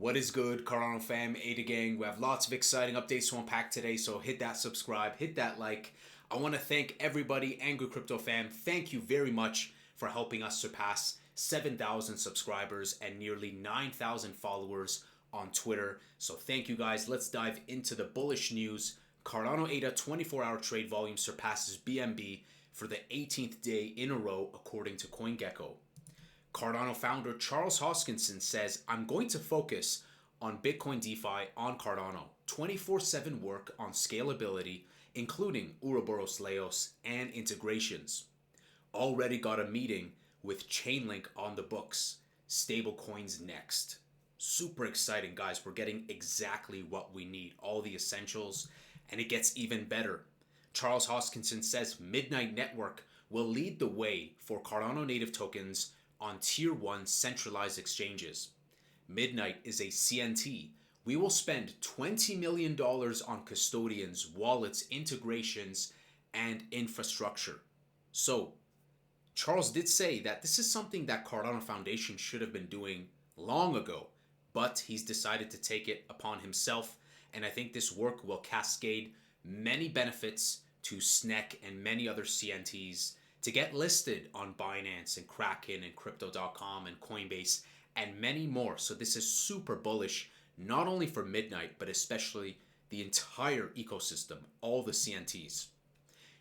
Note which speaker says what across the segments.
Speaker 1: What is good, Cardano fam, ADA gang? We have lots of exciting updates to unpack today, so hit that subscribe, hit that like. I want to thank everybody, Angry Crypto fam. Thank you very much for helping us surpass 7,000 subscribers and nearly 9,000 followers on Twitter. So thank you guys. Let's dive into the bullish news. Cardano ADA 24-hour trade volume surpasses BNB for the 18th day in a row, according to CoinGecko. Cardano founder Charles Hoskinson says, I'm going to focus on Bitcoin DeFi on Cardano, 24/7 work on scalability, including Ouroboros Leios and integrations. Already got a meeting with Chainlink on the books. Stablecoins next. Super exciting, guys. We're getting exactly what we need, all the essentials, and it gets even better. Charles Hoskinson says Midnight Network will lead the way for Cardano Native Tokens on Tier-1 Centralized Exchanges. Midnight is a CNT. We will spend $20 million on custodians, wallets, integrations, and infrastructure. So, Charles did say that this is something that Cardano Foundation should have been doing long ago, but he's decided to take it upon himself, and I think this work will cascade many benefits to SNEC and many other CNTs to get listed on Binance and Kraken and Crypto.com and Coinbase and many more. So this is super bullish, not only for Midnight, but especially the entire ecosystem, all the CNTs.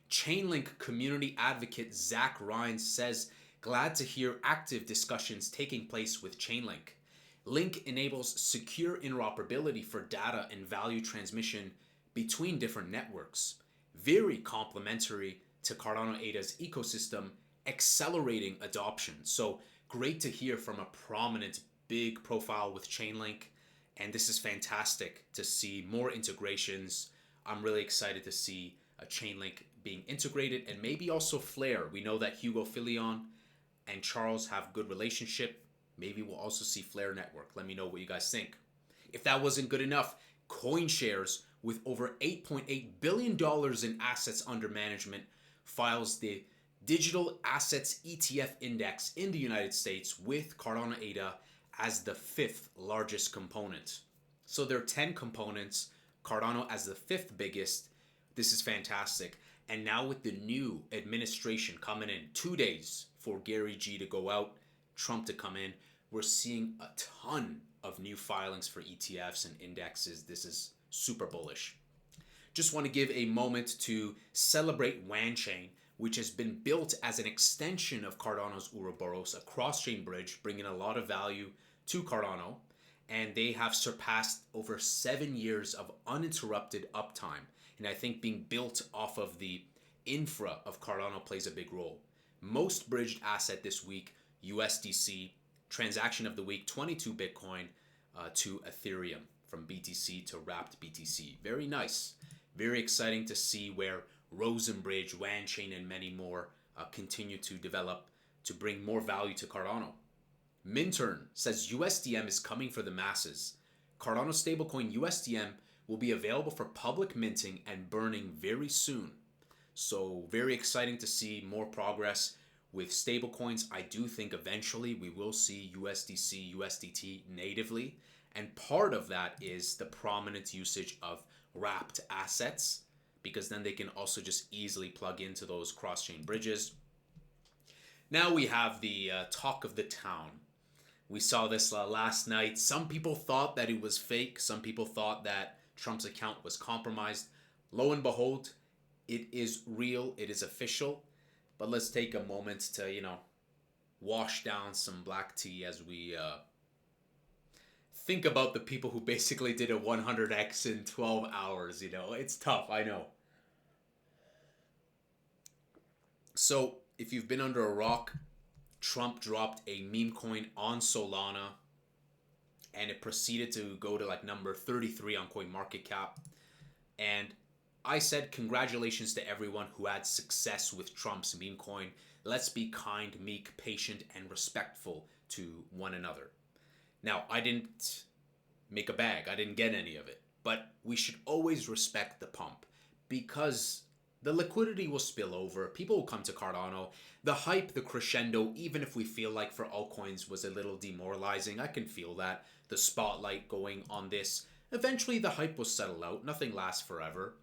Speaker 1: Chainlink community advocate Zach Rynes says, glad to hear active discussions taking place with Chainlink. Link enables secure interoperability for data and value transmission between different networks. Very complementary to Cardano ADA's ecosystem, accelerating adoption. So great to hear from a prominent big profile with Chainlink, and this is fantastic to see more integrations. I'm really excited to see a Chainlink being integrated, and maybe also Flare. We know that Hugo Filion and Charles have good relationship. Maybe we'll also see Flare Network. Let me know what you guys think. If that wasn't good enough, CoinShares, with over $8.8 billion in assets under management, files the Digital Assets ETF Index in the United States with Cardano ADA as the 5th largest component. So there are 10 components, Cardano as the 5th biggest. This is fantastic. And now with the new administration coming in, 2 days for Gary G to go out, Trump to come in, we're seeing a ton of new filings for ETFs and indexes. This is super bullish. Just want to give a moment to celebrate Wanchain, which has been built as an extension of Cardano's Ouroboros, a cross-chain bridge, bringing a lot of value to Cardano. And they have surpassed over 7 years of uninterrupted uptime. And I think being built off of the infra of Cardano plays a big role. Most bridged asset this week, USDC. Transaction of the week, 22 Bitcoin to Ethereum, from BTC to wrapped BTC. Very nice. Very exciting to see where Rosenbridge, Wanchain, and many more continue to develop to bring more value to Cardano. Mintern says USDM is coming for the masses. Cardano stablecoin USDM will be available for public minting and burning very soon. So very exciting to see more progress with stablecoins. I do think eventually we will see USDC, USDT natively. And part of that is the prominent usage of wrapped assets, because then they can also just easily plug into those cross-chain bridges. Now we have the talk of the town. We saw this last night. Some people thought that it was fake. Some people thought that Trump's account was compromised. Lo and behold, it is real. It is official. But let's take a moment to, wash down some black tea as we think about the people who basically did a 100x in 12 hours. It's tough, I know. So if you've been under a rock, Trump dropped a meme coin on Solana, and it proceeded to go to number 33 on CoinMarketCap. And I said congratulations to everyone who had success with Trump's meme coin. Let's be kind, meek, patient, and respectful to one another. Now, I didn't make a bag. I didn't get any of it. But we should always respect the pump, because The liquidity will spill over. People will come to Cardano. The hype, the crescendo, even if we feel like for altcoins was a little demoralizing, I can feel that. The spotlight going on this. Eventually the hype will settle out. Nothing lasts forever.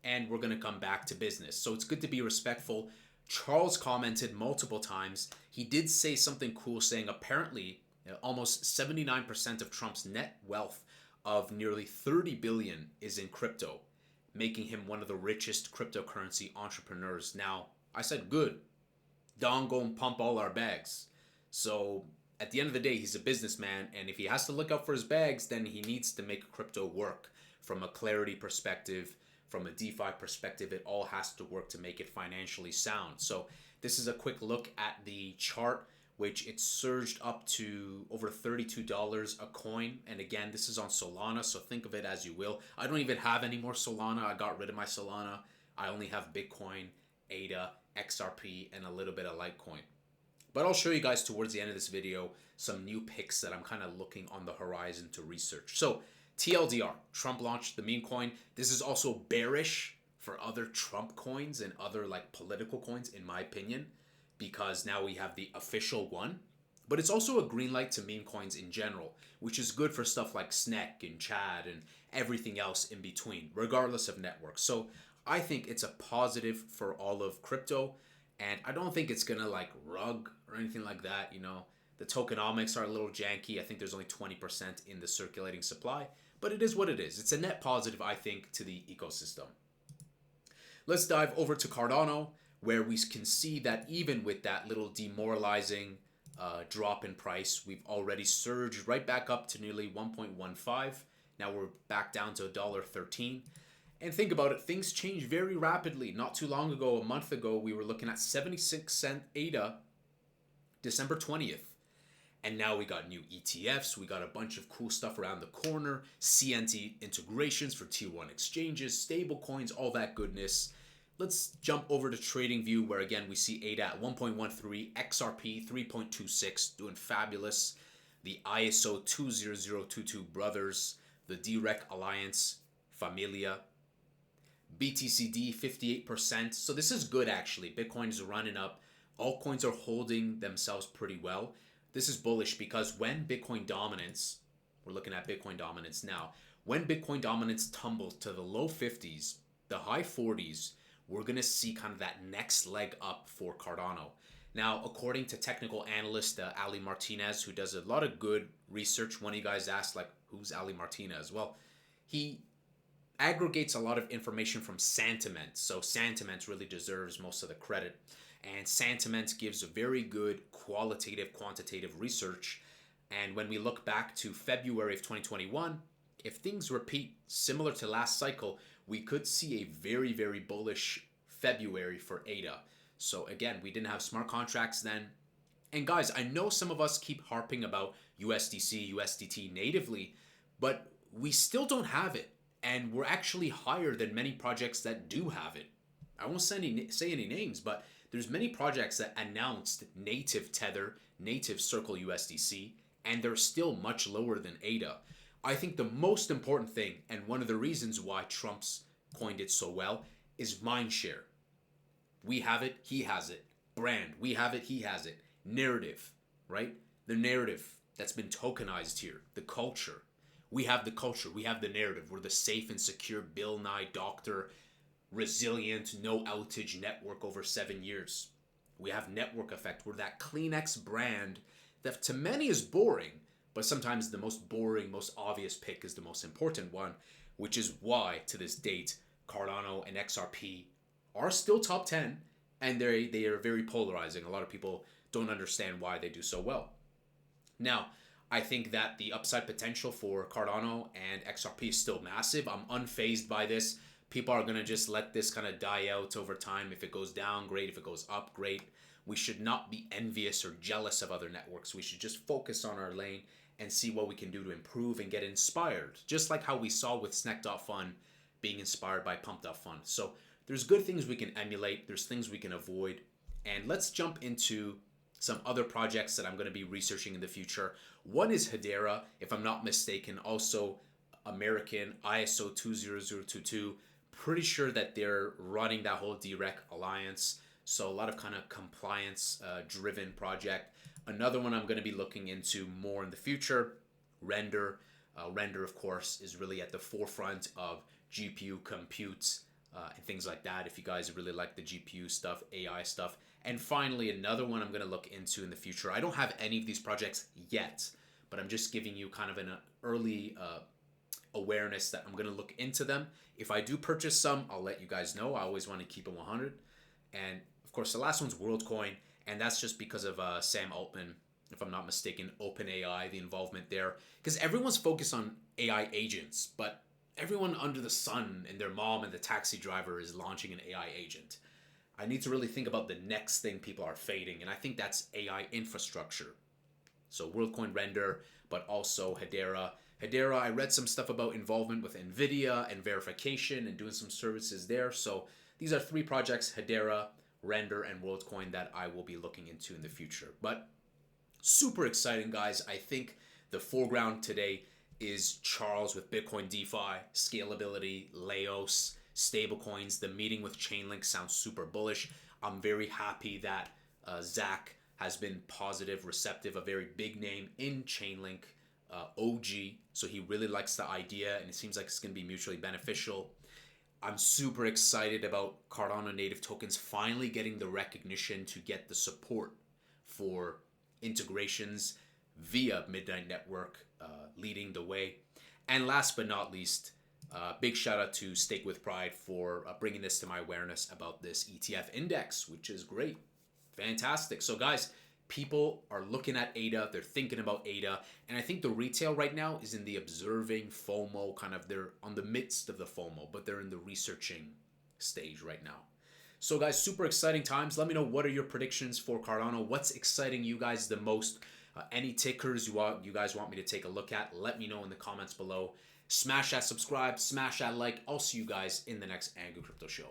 Speaker 1: And we're going to come back to business. So it's good to be respectful. Charles commented multiple times. He did say something cool, saying apparently almost 79% of Trump's net wealth of nearly 30 billion is in crypto, making him one of the richest cryptocurrency entrepreneurs. Now, I said good. Don go and pump all our bags. So at the end of the day, he's a businessman, and if he has to look out for his bags, then he needs to make crypto work from a clarity perspective, from a DeFi perspective. It all has to work to make it financially sound. So this is a quick look at the chart, which it surged up to over $32 a coin. And again, this is on Solana, so think of it as you will. I don't even have any more Solana. I got rid of my Solana. I only have Bitcoin, ADA, XRP, and a little bit of Litecoin. But I'll show you guys towards the end of this video some new picks that I'm kind of looking on the horizon to research. So TLDR, Trump launched the meme coin. This is also bearish for other Trump coins and other like political coins, in my opinion, because now we have the official one. But it's also a green light to meme coins in general, which is good for stuff like SNEC and Chad and everything else in between, regardless of network. So I think it's a positive for all of crypto, and I don't think it's gonna like rug or anything like that. You know, the tokenomics are a little janky. I think there's only 20% in the circulating supply, but it is what it is. It's a net positive, I think, to the ecosystem. Let's dive over to Cardano, where we can see that even with that little demoralizing drop in price, we've already surged right back up to nearly 1.15. Now we're back down to $1.13. And think about it, things change very rapidly. Not too long ago, a month ago, we were looking at 76-cent ADA, December 20th. And now we got new ETFs, we got a bunch of cool stuff around the corner, CNT integrations for Tier 1 exchanges, stablecoins, all that goodness. Let's jump over to TradingView, where again we see ADA at 1.13, XRP 3.26, doing fabulous. The ISO 20022 Brothers, the DREC Alliance, Familia, BTC.D 58%. So this is good actually. Bitcoin is running up. Altcoins are holding themselves pretty well. This is bullish because when Bitcoin dominance, we're looking at Bitcoin dominance now, when Bitcoin dominance tumbles to the low 50s, the high 40s, we're going to see kind of that next leg up for Cardano. Now, according to technical analyst Ali Martinez, who does a lot of good research, one of you guys asked, like, who's Ali Martinez? Well, he aggregates a lot of information from Santiment. So Santiment really deserves most of the credit. And Santiment gives a very good qualitative, quantitative research. And when we look back to February of 2021, if things repeat similar to last cycle, we could see a very, very bullish February for ADA. So again, we didn't have smart contracts then. And guys, I know some of us keep harping about USDC, USDT natively, but we still don't have it. And we're actually higher than many projects that do have it. I won't say any names, but there's many projects that announced native Tether, native Circle USDC, and they're still much lower than ADA. I think the most important thing, and one of the reasons why Trump's coined it so well, is mindshare. We have it, he has it. Brand, we have it, he has it. Narrative, right? The narrative that's been tokenized here. The culture. We have the culture, we have the narrative. We're the safe and secure Bill Nye doctor, resilient, no outage network over 7 years. We have network effect. We're that Kleenex brand that to many is boring, but sometimes the most boring, most obvious pick is the most important one, which is why to this date, Cardano and XRP are still top 10, and they are very polarizing. A lot of people don't understand why they do so well. Now, I think that the upside potential for Cardano and XRP is still massive. I'm unfazed by this. People are going to just let this kind of die out over time. If it goes down, great. If it goes up, great. We should not be envious or jealous of other networks. We should just focus on our lane and see what we can do to improve and get inspired. Just like how we saw with Snec.fun being inspired by Pump.fun. So there's good things we can emulate. There's things we can avoid. And let's jump into some other projects that I'm going to be researching in the future. One is Hedera, if I'm not mistaken, also American, ISO 20022, Pretty sure that they're running that whole DREC alliance. So a lot of kind of compliance driven project. Another one I'm going to be looking into more in the future, Render. Render, of course, is really at the forefront of GPU compute and things like that. If you guys really like the GPU stuff, AI stuff. And finally, another one I'm going to look into in the future. I don't have any of these projects yet, but I'm just giving you kind of an early awareness that I'm going to look into them. If I do purchase some, I'll let you guys know. I always want to keep it 100. And of course, the last one's Worldcoin, and that's just because of Sam Altman, if I'm not mistaken, OpenAI, the involvement there. Because everyone's focused on AI agents, but everyone under the sun and their mom and the taxi driver is launching an AI agent. I need to really think about the next thing people are fading, and I think that's AI infrastructure. So Worldcoin, Render, but also Hedera. Hedera, I read some stuff about involvement with NVIDIA and verification and doing some services there. So these are 3 projects, Hedera, Render, and Worldcoin, that I will be looking into in the future. But super exciting, guys. I think the foreground today is Charles with Bitcoin DeFi, scalability, Leios, stablecoins. The meeting with Chainlink sounds super bullish. I'm very happy that Zach has been positive, receptive, a very big name in Chainlink, OG. So he really likes the idea, and it seems like it's going to be mutually beneficial. I'm super excited about Cardano Native Tokens finally getting the recognition to get the support for integrations via Midnight Network, leading the way. And last but not least, big shout out to Stake with Pride for bringing this to my awareness about this ETF index, which is great. Fantastic. So guys, people are looking at ADA, they're thinking about ADA, and I think the retail right now is in the observing FOMO, kind of they're on the midst of the FOMO, but they're in the researching stage right now. So guys, super exciting times. Let me know, what are your predictions for Cardano? What's exciting you guys the most? Any tickers you guys want me to take a look at, let me know in the comments below. Smash that subscribe, smash that like. I'll see you guys in the next Angry Crypto Show.